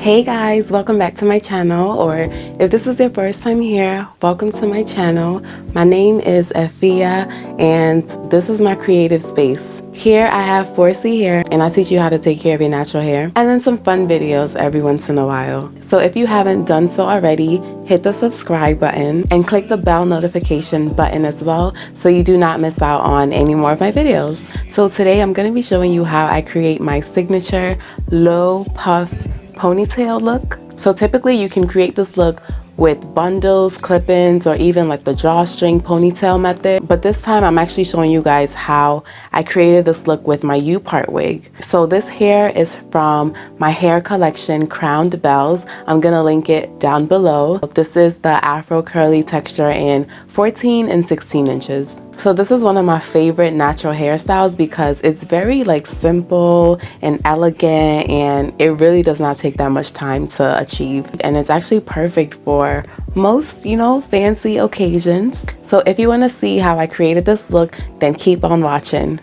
Hey guys, welcome back to my channel, or if this is your first time here, welcome to my channel. My name is Afia and this is my creative space. Here I have 4C hair and I teach you how to take care of your natural hair and then some fun videos every once in a while. So if you haven't done so already, hit the subscribe button and click the bell notification button as well so you do not miss out on any more of my videos. So today I'm going to be showing you how I create my signature low puff ponytail look. So typically you can create this look with bundles, clip-ins, or even like the drawstring ponytail method. But this time I'm actually showing you guys how I created this look with my U-part wig. So this hair is from my hair collection, Crowned Bells. I'm gonna link it down below. This is the Afro curly texture in 14 and 16 inches. So this is one of my favorite natural hairstyles because it's very like simple and elegant, and it really does not take that much time to achieve. And it's actually perfect for most, fancy occasions. So if you want to see how I created this look, then keep on watching.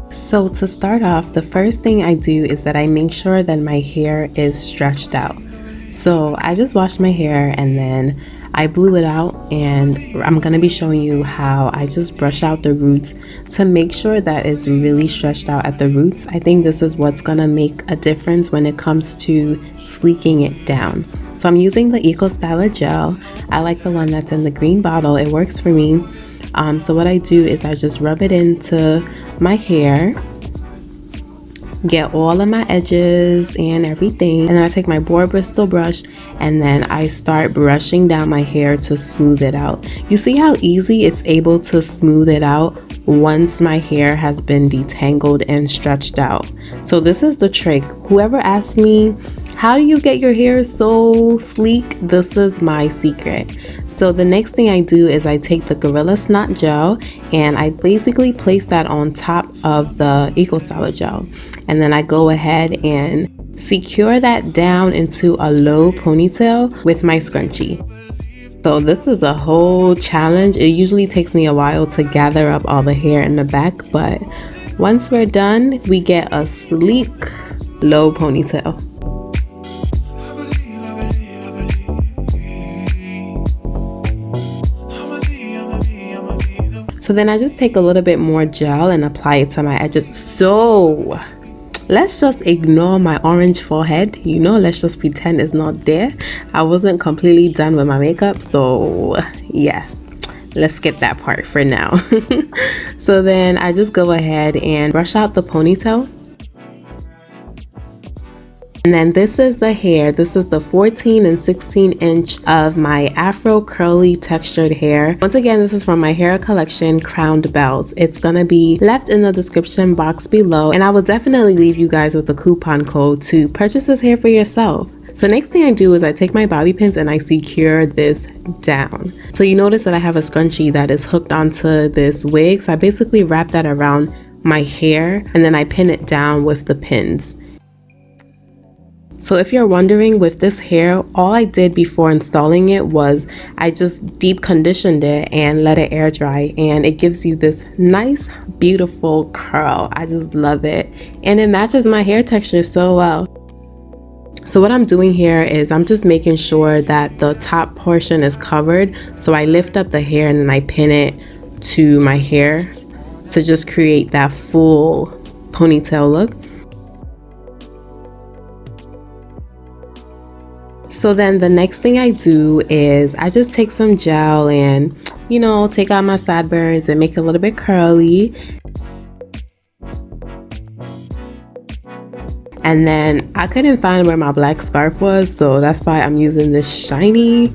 So to start off, the first thing I do is that I make sure that my hair is stretched out. So I just washed my hair and then I blew it out, and I'm going to be showing you how I just brush out the roots to make sure that it's really stretched out at the roots. I think this is what's going to make a difference when it comes to sleeking it down. So I'm using the Eco Styler gel. I like the one that's in the green bottle. It works for me. So what I do is I just rub it into my hair, get all of my edges and everything, and then I take my boar bristle brush and then I start brushing down my hair to smooth it out. You see how easy it's able to smooth it out once my hair has been detangled and stretched out. So this is the trick. Whoever asks me, how do you get your hair so sleek? This is my secret. So the next thing I do is I take the Gorilla Snot gel and I basically place that on top of the Eco Styler gel. And then I go ahead and secure that down into a low ponytail with my scrunchie. So this is a whole challenge. It usually takes me a while to gather up all the hair in the back, but once we're done, we get a sleek low ponytail. So then I just take a little bit more gel and apply it to my edges. So let's just ignore my orange forehead. Let's just pretend it's not there. I wasn't completely done with my makeup, so yeah, let's skip that part for now. So then I just go ahead and brush out the ponytail. And then this is the hair. This is the 14 and 16 inch of my Afro curly textured hair. Once again, this is from my hair collection, Crowned Bells. It's gonna be left in the description box below, and I will definitely leave you guys with a coupon code to purchase this hair for yourself. So next thing I do is I take my bobby pins and I secure this down. So you notice that I have a scrunchie that is hooked onto this wig. So I basically wrap that around my hair and then I pin it down with the pins. So if you're wondering, with this hair, all I did before installing it was I just deep conditioned it and let it air dry, and it gives you this nice, beautiful curl. I just love it, and it matches my hair texture so well. So what I'm doing here is I'm just making sure that the top portion is covered. So I lift up the hair and then I pin it to my hair to just create that full ponytail look. So then the next thing I do is I just take some gel and, take out my sideburns and make it a little bit curly. And then I couldn't find where my black scarf was, so that's why I'm using this shiny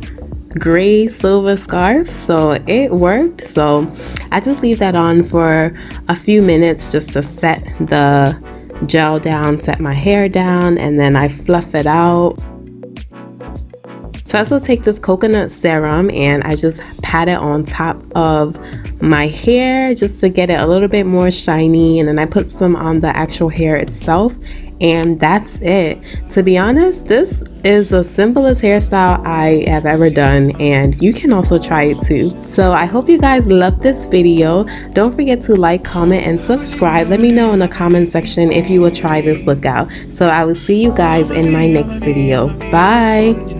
gray silver scarf. So it worked. So I just leave that on for a few minutes just to set the gel down, set my hair down, and then I fluff it out. So I also take this coconut serum and I just pat it on top of my hair just to get it a little bit more shiny, and then I put some on the actual hair itself, and that's it. To be honest, this is the simplest hairstyle I have ever done, and you can also try it too. So I hope you guys loved this video. Don't forget to like, comment, and subscribe. Let me know in the comment section if you will try this look out. So I will see you guys in my next video. Bye.